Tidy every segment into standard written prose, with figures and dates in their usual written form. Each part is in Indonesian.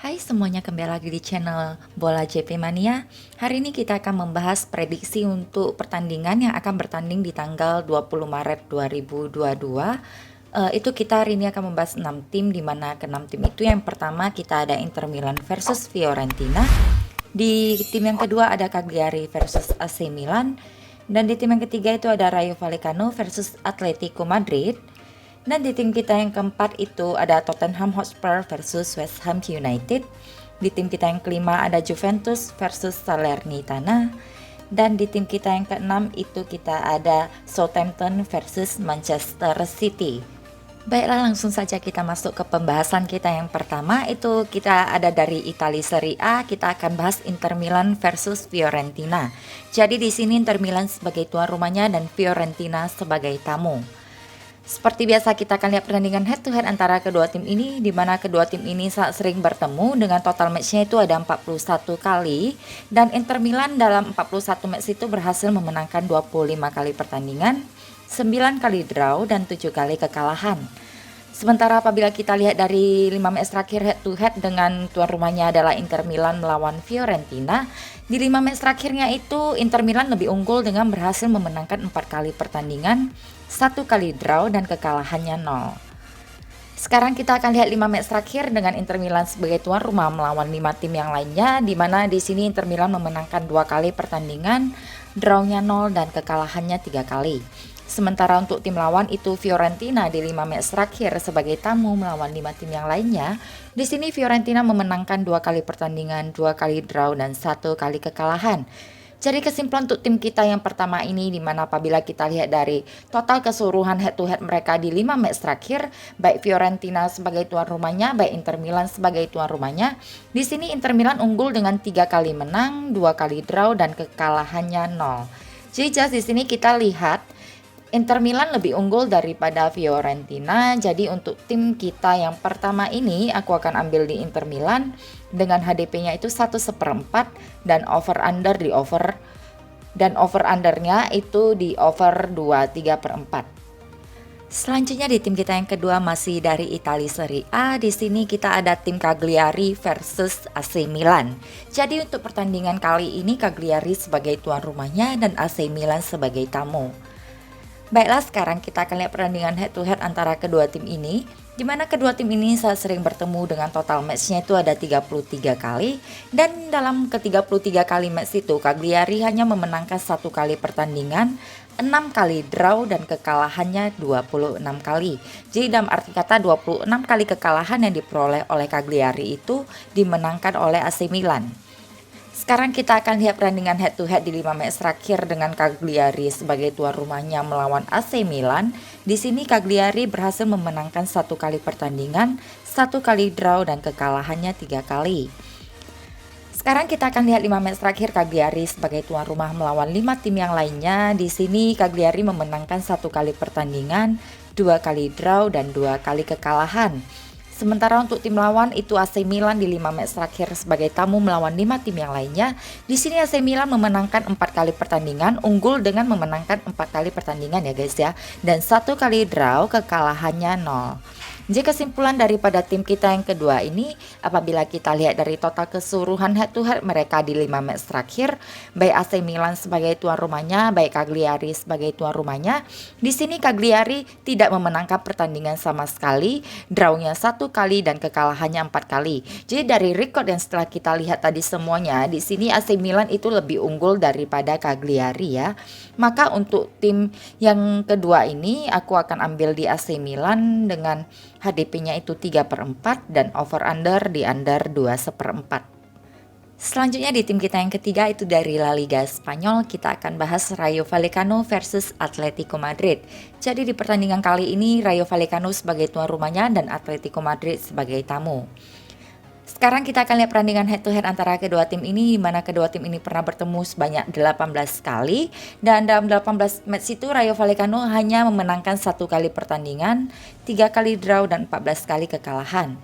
Hai semuanya, kembali lagi di channel Bola JP Mania. Hari ini kita akan membahas prediksi untuk pertandingan yang akan bertanding di tanggal 20 Maret 2022. Itu kita hari ini akan membahas 6 tim, di mana ke-6 tim itu yang pertama kita ada Inter Milan versus Fiorentina. Di tim yang kedua ada Cagliari versus AC Milan. Dan di tim yang ketiga itu ada Rayo Vallecano versus Atletico Madrid. Dan di tim kita yang keempat itu ada Tottenham Hotspur versus West Ham United. Di tim kita yang kelima ada Juventus versus Salernitana. Dan di tim kita yang keenam itu kita ada Southampton versus Manchester City. Baiklah, langsung saja kita masuk ke pembahasan kita yang pertama. Itu kita ada dari Italia Serie A, kita akan bahas Inter Milan versus Fiorentina. Jadi di sini Inter Milan sebagai tuan rumahnya dan Fiorentina sebagai tamu. Seperti biasa kita akan lihat pertandingan head to head antara kedua tim ini, di mana kedua tim ini sangat sering bertemu dengan total matchnya itu ada 41 kali, dan Inter Milan dalam 41 match itu berhasil memenangkan 25 kali pertandingan, 9 kali draw dan 7 kali kekalahan. Sementara apabila kita lihat dari 5 match terakhir head to head dengan tuan rumahnya adalah Inter Milan melawan Fiorentina, di 5 match terakhirnya itu Inter Milan lebih unggul dengan berhasil memenangkan 4 kali pertandingan, 1 kali draw dan kekalahannya 0. Sekarang kita akan lihat 5 match terakhir dengan Inter Milan sebagai tuan rumah melawan 5 tim yang lainnya, di mana di sini Inter Milan memenangkan 2 kali pertandingan, drawnya 0 dan kekalahannya 3 kali. Sementara untuk tim lawan itu Fiorentina di 5 match terakhir sebagai tamu melawan 5 tim yang lainnya. Di sini Fiorentina memenangkan 2 kali pertandingan, 2 kali draw dan 1 kali kekalahan. Jadi kesimpulan untuk tim kita yang pertama ini, di mana apabila kita lihat dari total keseluruhan head to head mereka di 5 match terakhir, baik Fiorentina sebagai tuan rumahnya, baik Inter Milan sebagai tuan rumahnya, di sini Inter Milan unggul dengan 3 kali menang, 2 kali draw dan kekalahannya 0. Jadi just di sini kita lihat Inter Milan lebih unggul daripada Fiorentina. Jadi untuk tim kita yang pertama ini aku akan ambil di Inter Milan dengan HDP-nya itu 1/4 dan over undernya itu di over 2/3/4. Selanjutnya di tim kita yang kedua masih dari Italia Serie A. Di sini kita ada tim Cagliari versus AC Milan. Jadi untuk pertandingan kali ini Cagliari sebagai tuan rumahnya dan AC Milan sebagai tamu. Baiklah, sekarang kita akan lihat pertandingan head to head antara kedua tim ini, di mana kedua tim ini sangat sering bertemu dengan total matchnya itu ada 33 kali, dan dalam ke-33 kali match itu Cagliari hanya memenangkan 1 kali pertandingan, 6 kali draw dan kekalahannya 26 kali. Jadi dalam arti kata 26 kali kekalahan yang diperoleh oleh Cagliari itu dimenangkan oleh AC Milan. Sekarang kita akan lihat pertandingan head to head di 5 match terakhir dengan Cagliari sebagai tuan rumahnya melawan AC Milan. Di sini Cagliari berhasil memenangkan 1 kali pertandingan, 1 kali draw dan kekalahannya 3 kali. Sekarang kita akan lihat 5 match terakhir Cagliari sebagai tuan rumah melawan 5 tim yang lainnya. Di sini Cagliari memenangkan 1 kali pertandingan, 2 kali draw dan 2 kali kekalahan. Sementara untuk tim lawan itu AC Milan di 5 match terakhir sebagai tamu melawan 5 tim yang lainnya. Di sini AC Milan memenangkan 4 kali pertandingan, unggul dengan memenangkan 4 kali pertandingan ya guys ya. Dan 1 kali draw, kekalahannya 0. Jadi kesimpulan daripada tim kita yang kedua ini, apabila kita lihat dari total keseluruhan head to head mereka di 5 match terakhir, baik AC Milan sebagai tuan rumahnya, baik Cagliari sebagai tuan rumahnya, di sini Cagliari tidak memenangkan pertandingan sama sekali, drawnya 1 kali dan kekalahannya 4 kali. Jadi dari record yang setelah kita lihat tadi semuanya, di sini AC Milan itu lebih unggul daripada Cagliari ya. Maka untuk tim yang kedua ini aku akan ambil di AC Milan dengan HDP-nya itu 3/4 dan over under di under 2/4. Selanjutnya di tim kita yang ketiga itu dari La Liga Spanyol, kita akan bahas Rayo Vallecano versus Atletico Madrid. Jadi di pertandingan kali ini Rayo Vallecano sebagai tuan rumahnya dan Atletico Madrid sebagai tamu. Sekarang kita akan lihat pertandingan head to head antara kedua tim ini, di mana kedua tim ini pernah bertemu sebanyak 18 kali, dan dalam 18 match itu Rayo Vallecano hanya memenangkan 1 kali pertandingan, 3 kali draw dan 14 kali kekalahan.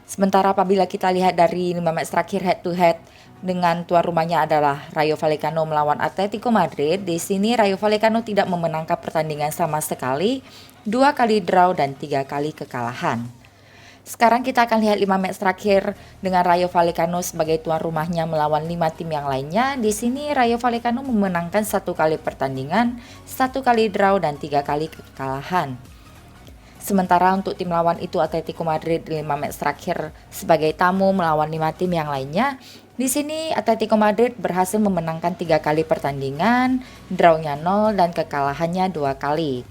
Sementara apabila kita lihat dari 5 match terakhir head to head dengan tuan rumahnya adalah Rayo Vallecano melawan Atletico Madrid, di sini Rayo Vallecano tidak memenangkan pertandingan sama sekali, 2 kali draw dan 3 kali kekalahan. Sekarang kita akan lihat 5 match terakhir dengan Rayo Vallecano sebagai tuan rumahnya melawan 5 tim yang lainnya. Di sini Rayo Vallecano memenangkan 1 kali pertandingan, 1 kali draw dan 3 kali kekalahan. Sementara untuk tim lawan itu Atletico Madrid di 5 match terakhir sebagai tamu melawan 5 tim yang lainnya. Di sini Atletico Madrid berhasil memenangkan 3 kali pertandingan, drawnya 0 dan kekalahannya 2 kali.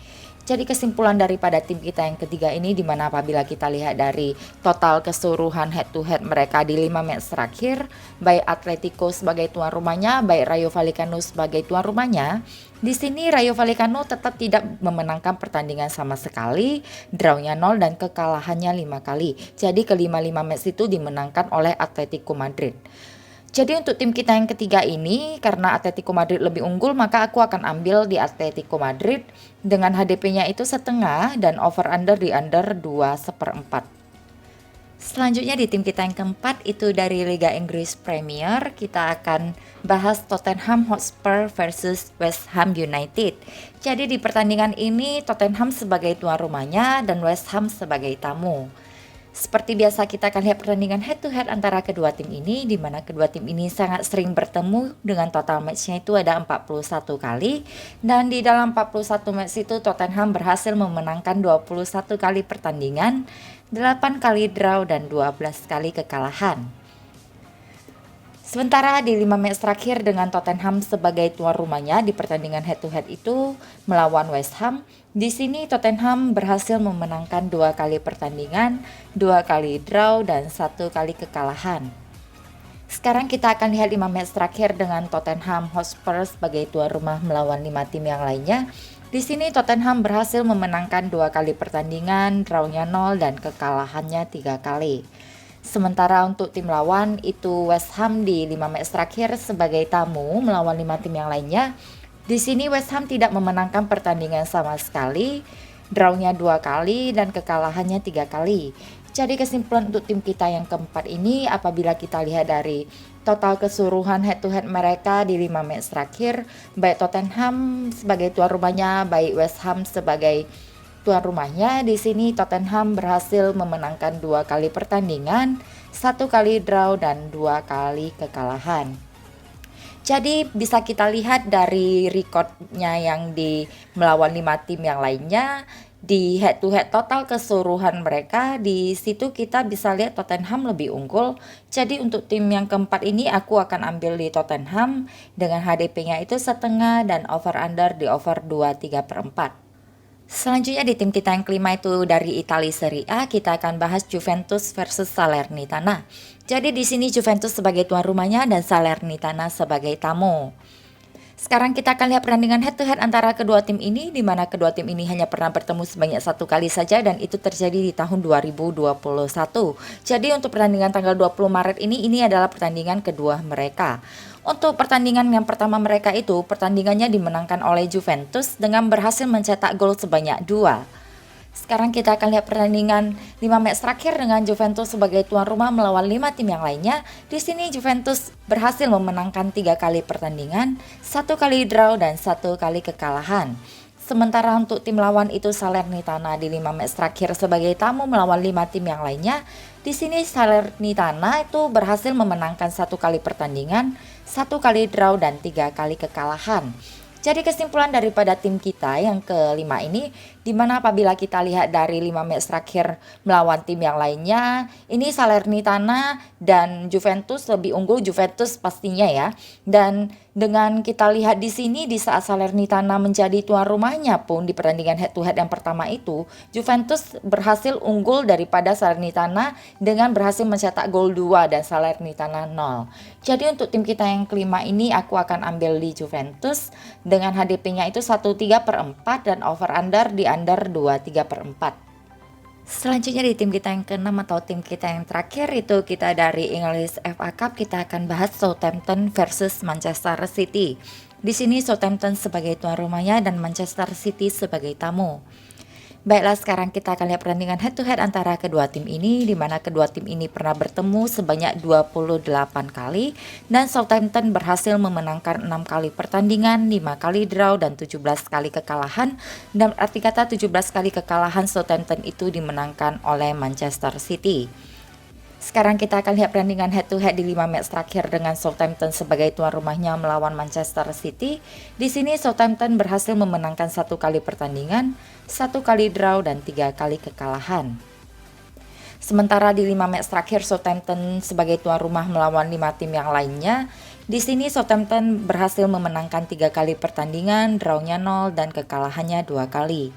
Jadi kesimpulan daripada tim kita yang ketiga ini, dimana apabila kita lihat dari total keseluruhan head to head mereka di 5 match terakhir, baik Atletico sebagai tuan rumahnya, baik Rayo Vallecano sebagai tuan rumahnya, di sini Rayo Vallecano tetap tidak memenangkan pertandingan sama sekali, drawnya 0 dan kekalahannya 5 kali. Jadi kelima-lima match itu dimenangkan oleh Atletico Madrid. Jadi untuk tim kita yang ketiga ini, karena Atletico Madrid lebih unggul, maka aku akan ambil di Atletico Madrid dengan HDP-nya itu setengah dan over under di under 2/4. Selanjutnya di tim kita yang keempat itu dari Liga Inggris Premier, kita akan bahas Tottenham Hotspur versus West Ham United. Jadi di pertandingan ini Tottenham sebagai tuan rumahnya dan West Ham sebagai tamu. Seperti biasa kita akan lihat pertandingan head to head antara kedua tim ini, di mana kedua tim ini sangat sering bertemu dengan total matchnya itu ada 41 kali, dan di dalam 41 match itu Tottenham berhasil memenangkan 21 kali pertandingan, 8 kali draw dan 12 kali kekalahan. Sementara di 5 match terakhir dengan Tottenham sebagai tuan rumahnya di pertandingan head to head itu melawan West Ham, di sini Tottenham berhasil memenangkan 2 kali pertandingan, 2 kali draw dan 1 kali kekalahan. Sekarang kita akan lihat 5 match terakhir dengan Tottenham Hotspur sebagai tuan rumah melawan 5 tim yang lainnya. Di sini Tottenham berhasil memenangkan 2 kali pertandingan, drawnya 0 dan kekalahannya 3 kali. Sementara untuk tim lawan itu West Ham di 5 match terakhir sebagai tamu melawan 5 tim yang lainnya. Di sini West Ham tidak memenangkan pertandingan sama sekali, drawnya 2 kali dan kekalahannya 3 kali. Jadi kesimpulan untuk tim kita yang keempat ini, apabila kita lihat dari total keseluruhan head to head mereka di 5 match terakhir, baik Tottenham sebagai tuan rumahnya, baik West Ham sebagai tuan rumahnya, di sini Tottenham berhasil memenangkan 2 kali pertandingan, 1 kali draw dan 2 kali kekalahan. Jadi bisa kita lihat dari rekodnya yang di melawan 5 tim yang lainnya, di head to head total keseluruhan mereka, di situ kita bisa lihat Tottenham lebih unggul. Jadi untuk tim yang keempat ini aku akan ambil di Tottenham dengan HDP-nya itu setengah dan over under di over 2/3/4. Selanjutnya di tim kita yang kelima itu dari Italia Serie A, kita akan bahas Juventus versus Salernitana. Jadi di sini Juventus sebagai tuan rumahnya dan Salernitana sebagai tamu. Sekarang kita akan lihat pertandingan head to head antara kedua tim ini, di mana kedua tim ini hanya pernah bertemu sebanyak 1 kali saja dan itu terjadi di tahun 2021. Jadi untuk pertandingan tanggal 20 Maret ini adalah pertandingan kedua mereka. Untuk pertandingan yang pertama mereka itu, pertandingannya dimenangkan oleh Juventus dengan berhasil mencetak gol sebanyak 2. Sekarang kita akan lihat pertandingan 5 match terakhir dengan Juventus sebagai tuan rumah melawan 5 tim yang lainnya. Di sini Juventus berhasil memenangkan 3 kali pertandingan, 1 kali draw dan 1 kali kekalahan. Sementara untuk tim lawan itu Salernitana di 5 match terakhir sebagai tamu melawan 5 tim yang lainnya. Di sini Salernitana itu berhasil memenangkan 1 kali pertandingan, 1 kali draw dan 3 kali kekalahan. Jadi kesimpulan daripada tim kita yang kelima ini, dimana apabila kita lihat dari 5 match terakhir melawan tim yang lainnya, ini Salernitana dan Juventus lebih unggul, Juventus pastinya ya. Dan dengan kita lihat di sini, di saat Salernitana menjadi tuan rumahnya pun di pertandingan head to head yang pertama itu, Juventus berhasil unggul daripada Salernitana dengan berhasil mencetak gol 2 dan Salernitana 0. Jadi untuk tim kita yang kelima ini aku akan ambil di Juventus dengan HDP-nya itu 1/3/4 dan over under di under 2/3/4. Selanjutnya di tim kita yang keenam atau tim kita yang terakhir itu kita dari English FA Cup, kita akan bahas Southampton versus Manchester City. Di sini Southampton sebagai tuan rumahnya dan Manchester City sebagai tamu. Baiklah, sekarang kita akan lihat pertandingan head to head antara kedua tim ini, di mana kedua tim ini pernah bertemu sebanyak 28 kali, dan Southampton berhasil memenangkan 6 kali pertandingan, 5 kali draw, dan 17 kali kekalahan. Dan arti kata 17 kali kekalahan Southampton itu dimenangkan oleh Manchester City. Sekarang kita akan lihat pertandingan head to head di 5 match terakhir dengan Southampton sebagai tuan rumahnya melawan Manchester City. Di sini Southampton berhasil memenangkan 1 kali pertandingan, 1 kali draw, dan 3 kali kekalahan. Sementara di 5 match terakhir Southampton sebagai tuan rumah melawan 5 tim yang lainnya. Di sini Southampton berhasil memenangkan 3 kali pertandingan, drawnya 0, dan kekalahannya 2 kali.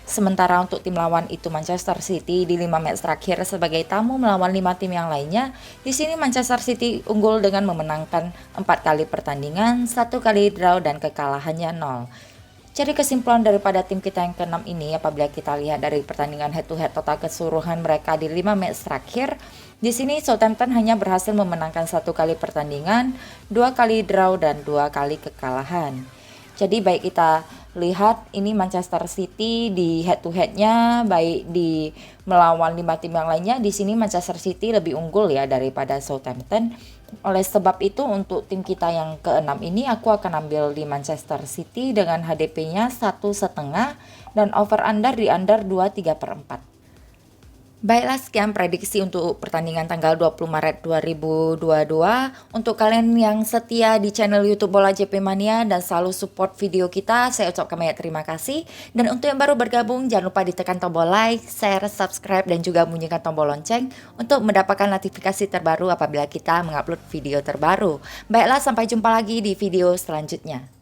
Sementara untuk tim lawan itu Manchester City di 5 match terakhir sebagai tamu melawan 5 tim yang lainnya. Di sini Manchester City unggul dengan memenangkan 4 kali pertandingan, 1 kali draw, dan kekalahannya 0. Jadi kesimpulan daripada tim kita yang ke-6 ini, apabila kita lihat dari pertandingan head to head total keseluruhan mereka di 5 match terakhir, di sini Southampton hanya berhasil memenangkan 1 kali pertandingan, 2 kali draw, dan 2 kali kekalahan. Jadi baik kita lihat ini Manchester City di head to headnya, baik di melawan 5 tim yang lainnya, di sini Manchester City lebih unggul ya daripada Southampton. Oleh sebab itu untuk tim kita yang ke-6 ini aku akan ambil di Manchester City dengan HDP-nya 1,5 dan over under di under 23/4. Baiklah, sekian prediksi untuk pertandingan tanggal 20 Maret 2022. Untuk kalian yang setia di channel YouTube Bola JP Mania dan selalu support video kita, saya ucapkan banyak terima kasih. Dan untuk yang baru bergabung, jangan lupa ditekan tombol like, share, subscribe, dan juga bunyikan tombol lonceng untuk mendapatkan notifikasi terbaru apabila kita mengupload video terbaru. Baiklah, sampai jumpa lagi di video selanjutnya.